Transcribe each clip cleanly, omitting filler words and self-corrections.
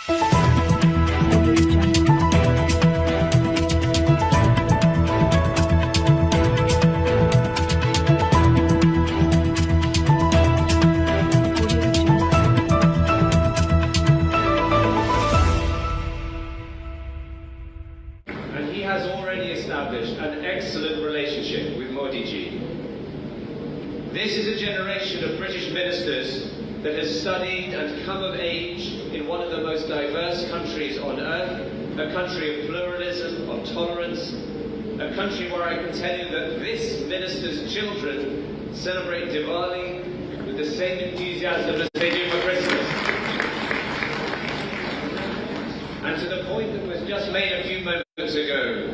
An excellent relationship with Modi ji. This is a generation of British ministers that has studied and come of age in one of the most diverse countries on earth, a country of pluralism, of tolerance, a country where I can tell you that this minister's children celebrate Diwali with the same enthusiasm as they do for Christmas. And to the point that was just made a few moments ago,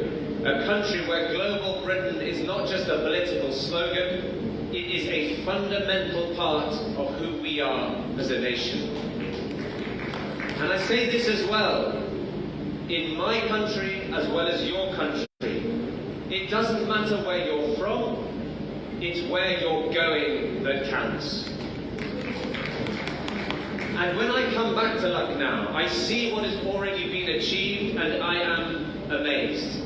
a country where global Britain is not just a political slogan, it is a fundamental part of who we are as a nation. And I say this as well, in my country as well as your country, it doesn't matter where you're from, it's where you're going that counts. And when I come back to Lucknow, I see what has already been achieved and I am amazed.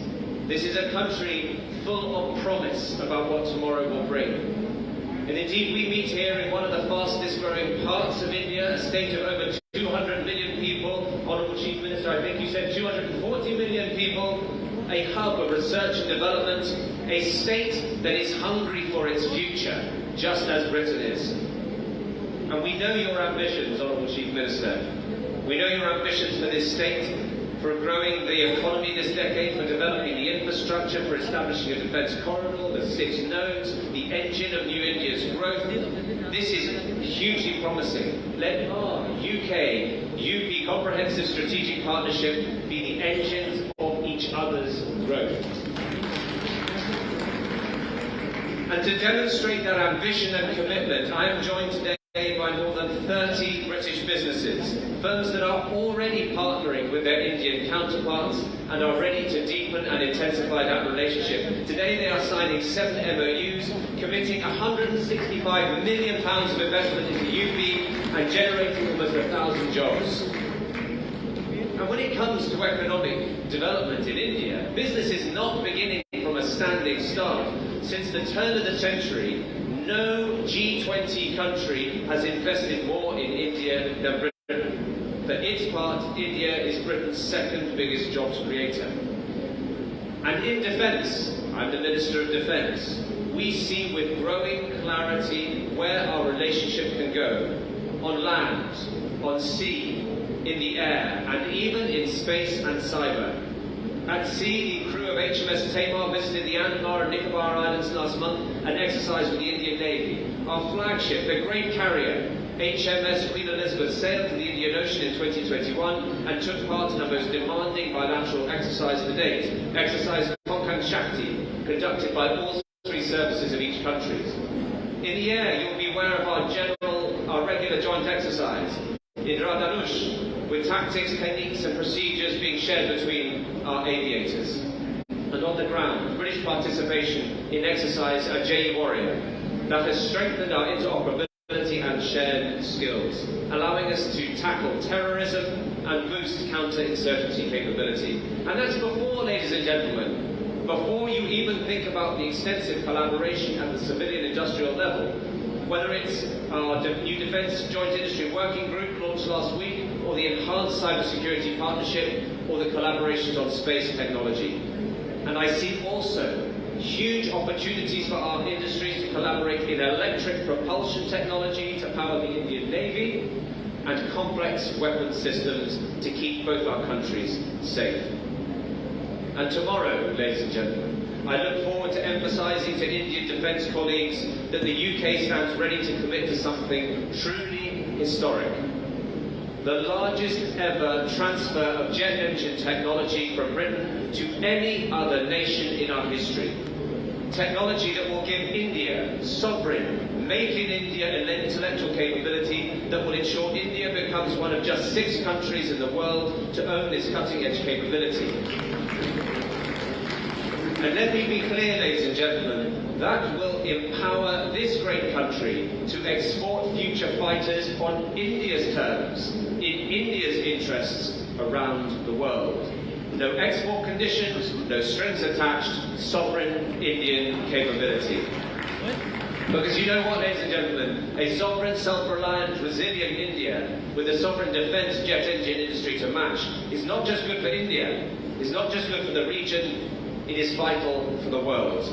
This is a country full of promise about what tomorrow will bring. And indeed, we meet here in one of the fastest growing parts of India, a state of over 200 million people. Honourable Chief Minister, I think you said 240 million people, a hub of research and development, a state that is hungry for its future, just as Britain is. And we know your ambitions, Honourable Chief Minister. We know your ambitions for this state, for growing the economy this decade, for developing the infrastructure, for establishing a defence corridor, the 6 nodes, the engine of New India's growth. This is hugely promising. Let our UK-UP comprehensive strategic partnership be the engines of each other's growth. And to demonstrate that ambition and commitment, I am joined today by more than 30 British businesses, firms that are already partnering with their Indian counterparts and are ready to deepen and intensify that relationship. Today they are signing 7 MOUs, committing £165 million of investment into UP and generating almost 1,000 jobs. And when it comes to economic development in India, business is not beginning from a standing start. Since the turn of the century, no G20 country has invested more in India than Britain. For its part, India is Britain's 2nd biggest jobs creator. And in defence, I'm the Minister of Defence, we see with growing clarity where our relationship can go. On land, on sea, in the air, and even in space and cyber. At sea, the crew of HMS Tamar visited the Andaman and Nicobar Islands last month and exercised with the Indian Navy. Our flagship, the great carrier, HMS Queen Elizabeth, sailed to the Indian Ocean in 2021 and took part in the most demanding bilateral exercise to date, Exercise Konkan Shakti, conducted by all 3 services of each country. In the air, you'll be aware of our regular joint exercise, Indradhanush, with tactics, techniques and procedures being shared between our aviators. And on the ground, British participation in exercise Ajay Warrior that has strengthened our interoperability and shared skills, allowing us to tackle terrorism and boost counter-insurgency capability. And that's before, ladies and gentlemen, before you even think about the extensive collaboration at the civilian-industrial level, whether it's our new Defence Joint Industry Working Group launched last week, or the Enhanced Cybersecurity Partnership, or the collaborations on space technology. And I see also huge opportunities for our industries to collaborate in electric propulsion technology to power the Indian Navy, and complex weapons systems to keep both our countries safe. And tomorrow, ladies and gentlemen, I look forward to emphasising to Indian defence colleagues that the UK stands ready to commit to something truly historic. The largest ever transfer of jet engine technology from Britain to any other nation in our history. Technology that will give India sovereign, make in India intellectual capability that will ensure India becomes one of just 6 countries in the world to own this cutting-edge capability. And let me be clear, ladies and gentlemen, that will empower this great country to export future fighters on India's terms, in India's interests around the world. No export conditions, no strings attached, sovereign Indian capability. Because you know what, ladies and gentlemen, a sovereign, self-reliant, resilient India with a sovereign defense jet engine industry to match is not just good for India, it's not just good for the region, it is vital for the world.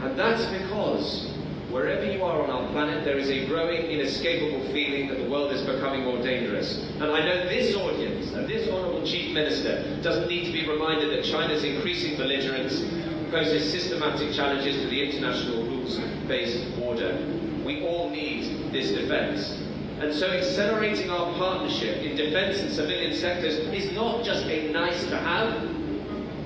And that's because wherever you are on our planet, there is a growing, inescapable feeling that the world is becoming more dangerous. And I know this audience and this Honourable Chief Minister doesn't need to be reminded that China's increasing belligerence poses systematic challenges to the international rules-based order. We all need this defence. And so accelerating our partnership in defence and civilian sectors is not just a nice to have,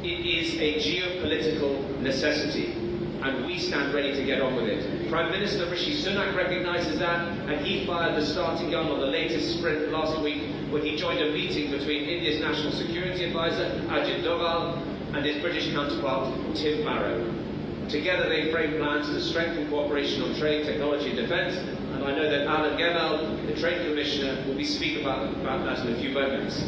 it is a geopolitical necessity. And we stand ready to get on with it. Prime Minister Rishi Sunak recognises that, and he fired the starting gun on the latest sprint last week when he joined a meeting between India's National Security Advisor, Ajit Doval, and his British counterpart, Tim Barrow. Together they frame plans to strengthen cooperation on trade, technology and defence, and I know that Alan Gemel, the Trade Commissioner, will be speaking about that in a few moments.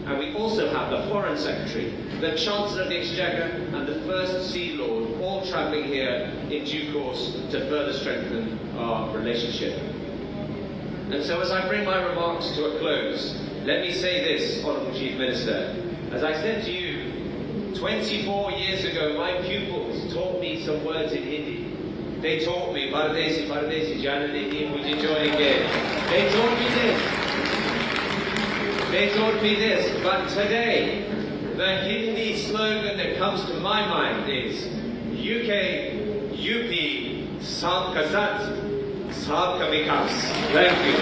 And we also have the Foreign Secretary, the Chancellor of the Exchequer, and the First Sea Lord, all travelling here in due course to further strengthen our relationship. And so as I bring my remarks to a close, let me say this, Honourable Chief Minister. As I said to you, 24 years ago, my pupils taught me some words in Hindi. They taught me, Bharadesi, Bharadesi, Janani, Mujhe joinenge. They taught me this. They taught me this. But today, the Hindi slogan that comes to my mind is UK, UP, Sabka Sat, Sabka Vikas. Thank you.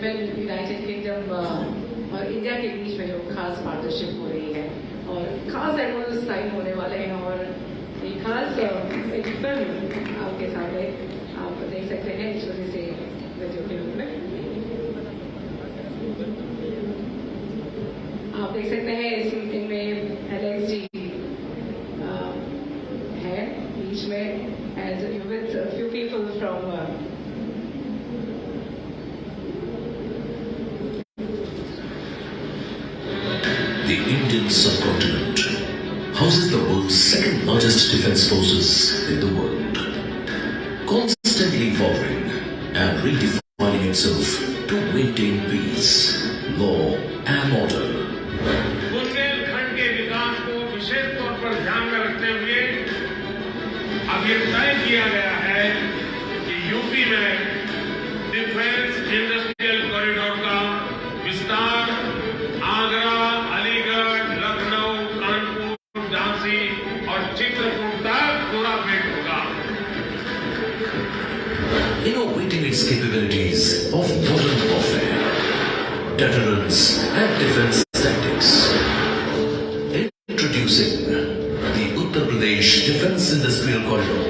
United kingdom और India के बीच में जो खास partnership हो रही है और खास एमओयू साइन होने वाले हैं और ये खास एक फिल्म आपके सामने आप देख सकते हैं इस वजह से वीडियो के रूप में आप देख सकते हैं इस मीटिंग में एलेक्स जी है बीच में and with few people from The Indian subcontinent houses the world's second largest defense forces in the world, constantly evolving and redefining itself to maintain peace, law and order. Bundelkhand के विकास को विशेष तौर पर ध्यान में रखते हुए अब ये तय किया गया है कि यूपी में डिफेंस इंडस्ट्रियल कॉरिडोर का विस्तार आगरा, अलीगढ़, लखनऊ, कानपुर, झांसी और चित्रकूट तक पूरा पेट होगा. Innovating its capabilities of modern warfare, deterrence and defense tactics. Introducing the Uttar Pradesh Defense Industrial Corridor,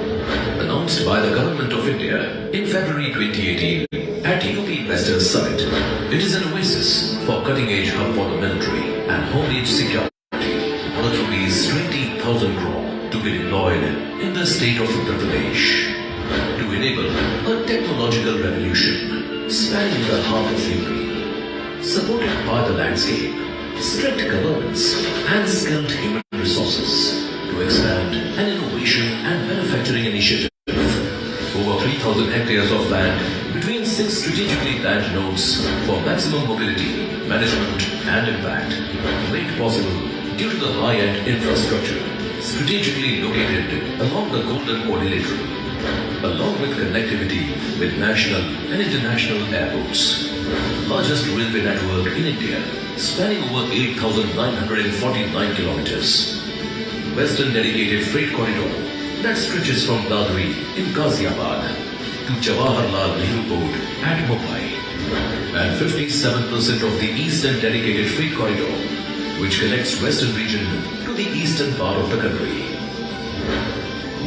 announced by the Government of India in February 2018 at UP Investors Summit. It is an oasis for cutting-edge hub for the military and home-age security, worth rupees 20,000 crore to be deployed in the state of Uttar Pradesh to enable a technological revolution spanning the heart of UP, supported by the landscape, strict governance and skilled human resources to expand an innovation and manufacturing initiative. Over 3,000 hectares of land between 6 strategically planned nodes for maximum mobility, management and impact, made possible due to the high-end infrastructure strategically located along the Golden Quadrilateral, along with connectivity with national and international airports. Largest railway network in India, spanning over 8,949 kilometers. Western dedicated freight corridor that stretches from Dadri in Ghaziabad to Jawaharlal Nehru Port at Mumbai, and 57% of the Eastern Dedicated Freight Corridor, which connects Western region to the eastern part of the country.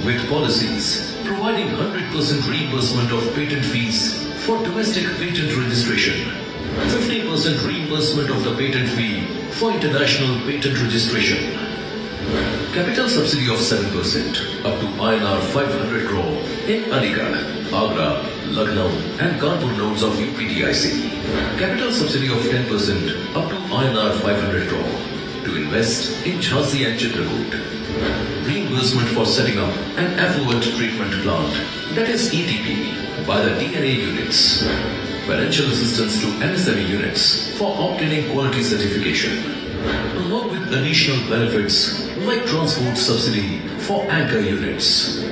With policies providing 100% reimbursement of patent fees for domestic patent registration, 50% reimbursement of the patent fee for international patent registration, capital subsidy of 7% up to INR 500 crore in Aligarh, Agra, Lukhnau and Kanpur nodes of UPGIS, capital subsidy of 10% up to INR 500 crore to invest in Jhansi and Chitrakoot, reimbursement for setting up an effluent treatment plant, that is ETP, by the DNA units, financial assistance to MSME units for obtaining quality certification, along with additional benefits like transport subsidy for anchor units,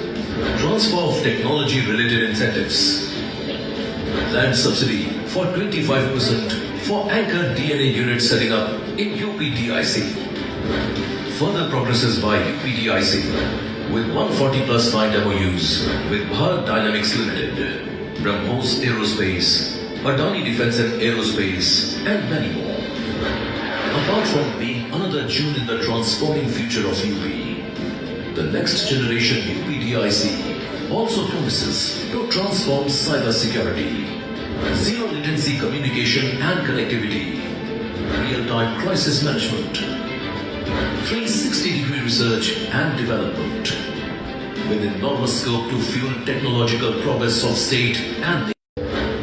transfer of technology-related incentives, land subsidy for 25% for anchor DNA units setting up in UPDIC. Further progresses by UPDIC with 140 plus signed MOUs with Bharat Dynamics Limited, BrahMos Aerospace, Adani Defence and Aerospace, and many more. Apart from being another jewel in the transforming future of UP, the next generation UPDIC also promises to transform cyber security, zero latency communication and connectivity, real-time crisis management, 360-degree research and development, with enormous scope to fuel technological progress of state and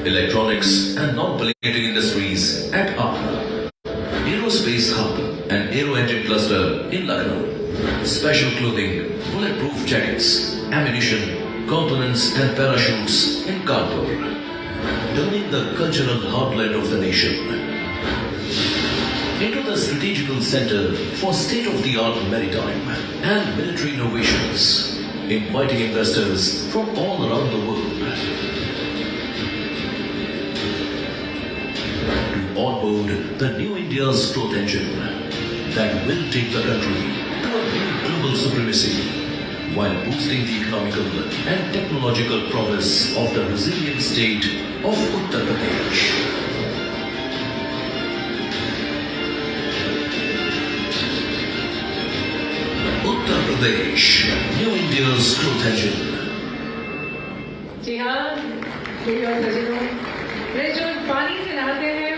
electronics and non-polluting industries at Agra, Aerospace Hub and Aero Engine Cluster in Lukhnau, special clothing, bulletproof jackets, ammunition, components and parachutes in Kanpur, turning the cultural heartland of the nation into the strategical center for state-of-the-art maritime and military innovations, inviting investors from all around the world to onboard the new India's growth engine that will take the country to a new global supremacy while boosting the economical and technological progress of the resilient state of Uttar Pradesh. Uttar Pradesh, New India's growth engine. जी हाँ, मेरी और सज्जनों, वे जो पानी से नहाते हैं